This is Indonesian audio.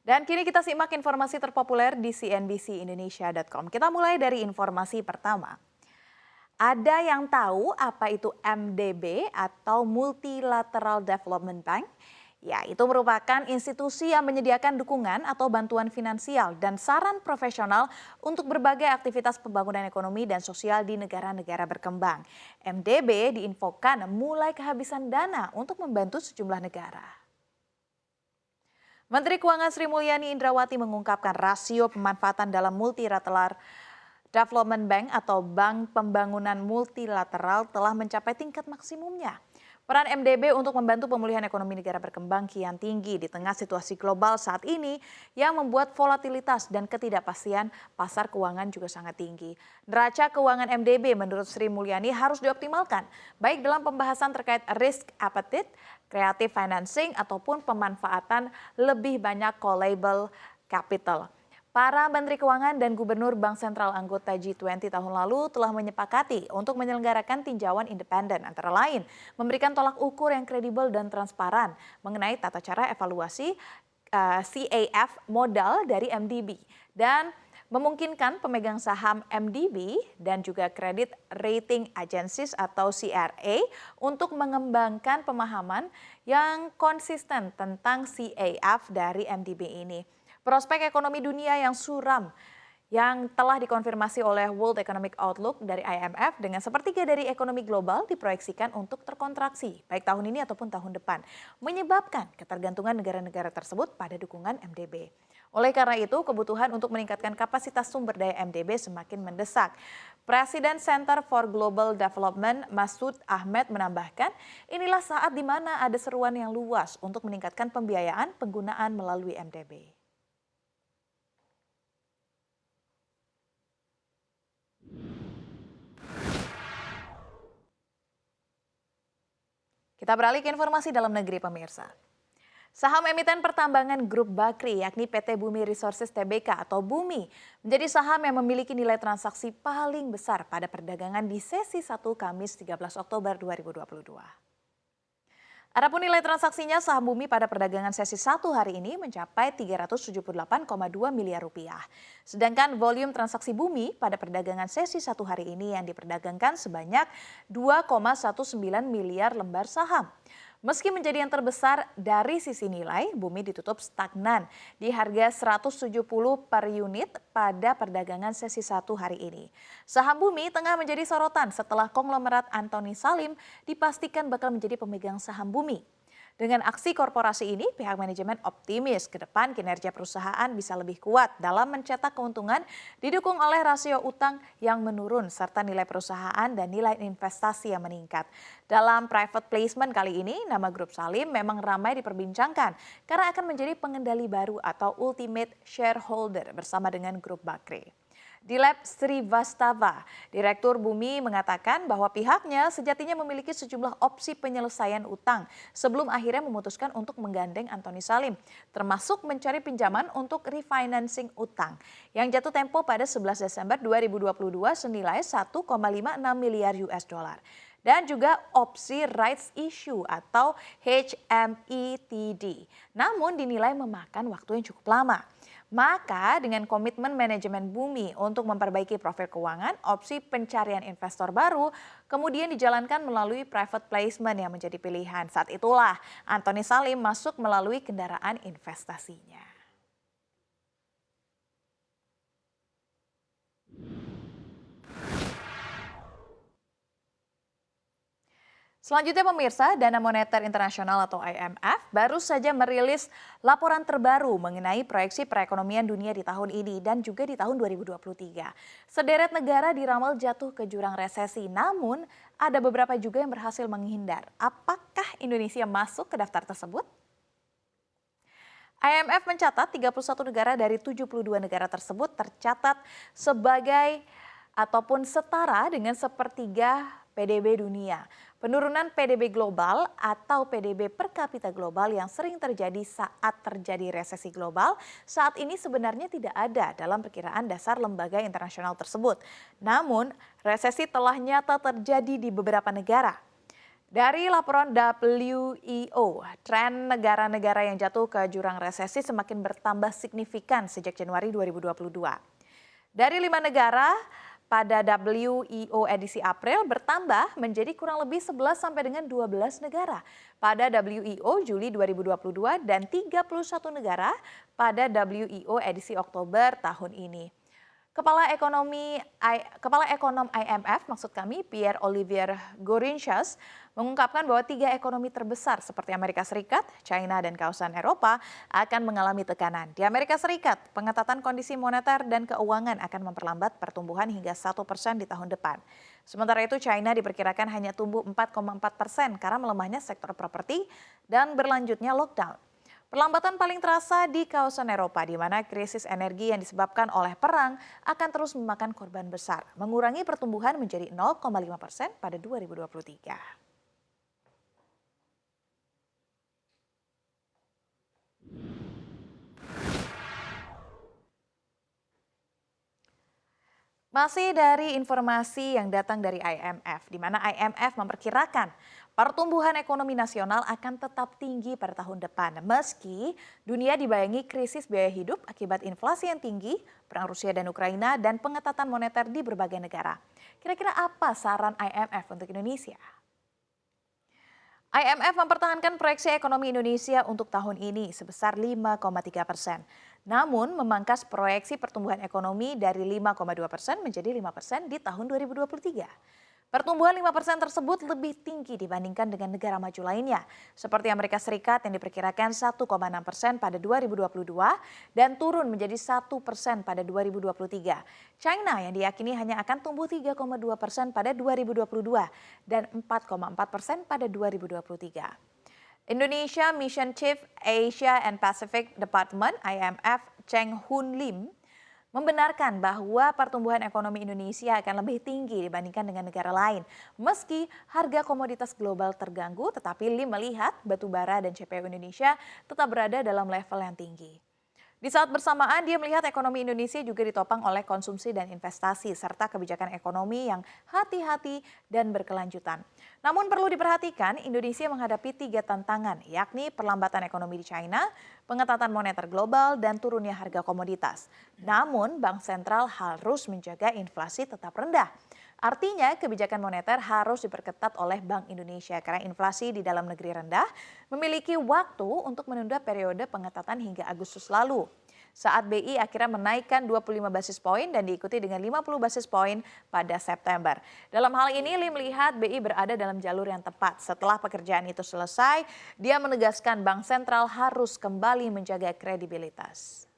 Dan kini kita simak informasi terpopuler di cnbcindonesia.com. Kita mulai dari informasi pertama. Ada yang tahu apa itu MDB atau Multilateral Development Bank? Ya, itu merupakan institusi yang menyediakan dukungan atau bantuan finansial dan saran profesional untuk berbagai aktivitas pembangunan ekonomi dan sosial di negara-negara berkembang. MDB diinfokan mulai kehabisan dana untuk membantu sejumlah negara. Menteri Keuangan Sri Mulyani Indrawati mengungkapkan rasio pemanfaatan dalam multilateral Development Bank atau Bank Pembangunan Multilateral telah mencapai tingkat maksimumnya. Peran MDB untuk membantu pemulihan ekonomi negara berkembang kian tinggi di tengah situasi global saat ini yang membuat volatilitas dan ketidakpastian pasar keuangan juga sangat tinggi. Neraca keuangan MDB menurut Sri Mulyani harus dioptimalkan, baik dalam pembahasan terkait risk appetite, creative financing, ataupun pemanfaatan lebih banyak callable capital. Para Menteri Keuangan dan Gubernur Bank Sentral anggota G20 tahun lalu telah menyepakati untuk menyelenggarakan tinjauan independen, antara lain memberikan tolak ukur yang kredibel dan transparan mengenai tata cara evaluasi CAF modal dari MDB dan memungkinkan pemegang saham MDB dan juga Credit Rating Agencies atau CRA untuk mengembangkan pemahaman yang konsisten tentang CAF dari MDB ini. Prospek ekonomi dunia yang suram yang telah dikonfirmasi oleh World Economic Outlook dari IMF dengan sepertiga dari ekonomi global diproyeksikan untuk terkontraksi baik tahun ini ataupun tahun depan, menyebabkan ketergantungan negara-negara tersebut pada dukungan MDB. Oleh karena itu, kebutuhan untuk meningkatkan kapasitas sumber daya MDB semakin mendesak. Presiden Center for Global Development Masud Ahmed menambahkan, inilah saat di mana ada seruan yang luas untuk meningkatkan pembiayaan penggunaan melalui MDB. Kita beralih ke informasi dalam negeri pemirsa. Saham emiten pertambangan Grup Bakri yakni PT Bumi Resources Tbk atau Bumi menjadi saham yang memiliki nilai transaksi paling besar pada perdagangan di sesi 1 Kamis 13 Oktober 2022. Adapun nilai transaksinya saham Bumi pada perdagangan sesi 1 hari ini mencapai 378,2 miliar rupiah. Sedangkan volume transaksi Bumi pada perdagangan sesi 1 hari ini yang diperdagangkan sebanyak 2,19 miliar lembar saham. Meski menjadi yang terbesar dari sisi nilai, Bumi ditutup stagnan di harga 170 per unit pada perdagangan sesi 1 hari ini. Saham Bumi tengah menjadi sorotan setelah konglomerat Antoni Salim dipastikan bakal menjadi pemegang saham Bumi. Dengan aksi korporasi ini, pihak manajemen optimis ke depan kinerja perusahaan bisa lebih kuat dalam mencetak keuntungan didukung oleh rasio utang yang menurun serta nilai perusahaan dan nilai investasi yang meningkat. Dalam private placement kali ini, nama Grup Salim memang ramai diperbincangkan karena akan menjadi pengendali baru atau ultimate shareholder bersama dengan Grup Bakri. Dilep Srivastava, Direktur Bumi mengatakan bahwa pihaknya sejatinya memiliki sejumlah opsi penyelesaian utang sebelum akhirnya memutuskan untuk menggandeng Antoni Salim, termasuk mencari pinjaman untuk refinancing utang yang jatuh tempo pada 11 Desember 2022 senilai 1,56 miliar US dollar. Dan juga opsi rights issue atau HMETD, namun dinilai memakan waktu yang cukup lama. Maka dengan komitmen manajemen Bumi untuk memperbaiki profil keuangan, opsi pencarian investor baru kemudian dijalankan melalui private placement yang menjadi pilihan. Saat itulah Antoni Salim masuk melalui kendaraan investasinya. Selanjutnya pemirsa, Dana Moneter Internasional atau IMF baru saja merilis laporan terbaru mengenai proyeksi perekonomian dunia di tahun ini dan juga di tahun 2023. Sederet negara diramal jatuh ke jurang resesi, namun ada beberapa juga yang berhasil menghindar. Apakah Indonesia masuk ke daftar tersebut? IMF mencatat 31 negara dari 72 negara tersebut tercatat sebagai ataupun setara dengan sepertiga PDB dunia. Penurunan PDB global atau PDB per kapita global yang sering terjadi saat terjadi resesi global saat ini sebenarnya tidak ada dalam perkiraan dasar lembaga internasional tersebut. Namun, resesi telah nyata terjadi di beberapa negara. Dari laporan WEO, tren negara-negara yang jatuh ke jurang resesi semakin bertambah signifikan sejak Januari 2022. Dari 5 negara, pada WEO edisi April bertambah menjadi kurang lebih 11 sampai dengan 12 negara pada WEO Juli 2022 dan 31 negara pada WEO edisi Oktober tahun ini. Kepala Ekonom IMF, maksud kami, Pierre-Olivier Gourinchas, mengungkapkan bahwa 3 ekonomi terbesar seperti Amerika Serikat, China, dan kawasan Eropa akan mengalami tekanan. Di Amerika Serikat, pengetatan kondisi moneter dan keuangan akan memperlambat pertumbuhan hingga 1% di tahun depan. Sementara itu, China diperkirakan hanya tumbuh 4,4% karena melemahnya sektor properti dan berlanjutnya lockdown. Perlambatan paling terasa di kawasan Eropa, di mana krisis energi yang disebabkan oleh perang akan terus memakan korban besar, mengurangi pertumbuhan menjadi 0,5% pada 2023. Masih dari informasi yang datang dari IMF, di mana IMF memperkirakan pertumbuhan ekonomi nasional akan tetap tinggi pada tahun depan, meski dunia dibayangi krisis biaya hidup akibat inflasi yang tinggi, perang Rusia dan Ukraina, dan pengetatan moneter di berbagai negara. Kira-kira apa saran IMF untuk Indonesia? IMF mempertahankan proyeksi ekonomi Indonesia untuk tahun ini sebesar 5,3%. Namun memangkas proyeksi pertumbuhan ekonomi dari 5,2% menjadi 5% di tahun 2023. Pertumbuhan 5% tersebut lebih tinggi dibandingkan dengan negara maju lainnya, seperti Amerika Serikat yang diperkirakan 1,6% pada 2022 dan turun menjadi 1% pada 2023. China yang diyakini hanya akan tumbuh 3,2% pada 2022 dan 4,4% pada 2023. Indonesia Mission Chief Asia and Pacific Department IMF Cheng Hun Lim membenarkan bahwa pertumbuhan ekonomi Indonesia akan lebih tinggi dibandingkan dengan negara lain. Meski harga komoditas global terganggu, tetapi Lim melihat batubara dan CPO Indonesia tetap berada dalam level yang tinggi. Di saat bersamaan, dia melihat ekonomi Indonesia juga ditopang oleh konsumsi dan investasi, serta kebijakan ekonomi yang hati-hati dan berkelanjutan. Namun perlu diperhatikan, Indonesia menghadapi 3 tantangan, yakni perlambatan ekonomi di China, pengetatan moneter global, dan turunnya harga komoditas. Namun, Bank Sentral harus menjaga inflasi tetap rendah. Artinya kebijakan moneter harus diperketat oleh Bank Indonesia karena inflasi di dalam negeri rendah memiliki waktu untuk menunda periode pengetatan hingga Agustus lalu. Saat BI akhirnya menaikkan 25 basis poin dan diikuti dengan 50 basis poin pada September. Dalam hal ini Lim melihat BI berada dalam jalur yang tepat. Setelah pekerjaan itu selesai, dia menegaskan Bank Sentral harus kembali menjaga kredibilitas.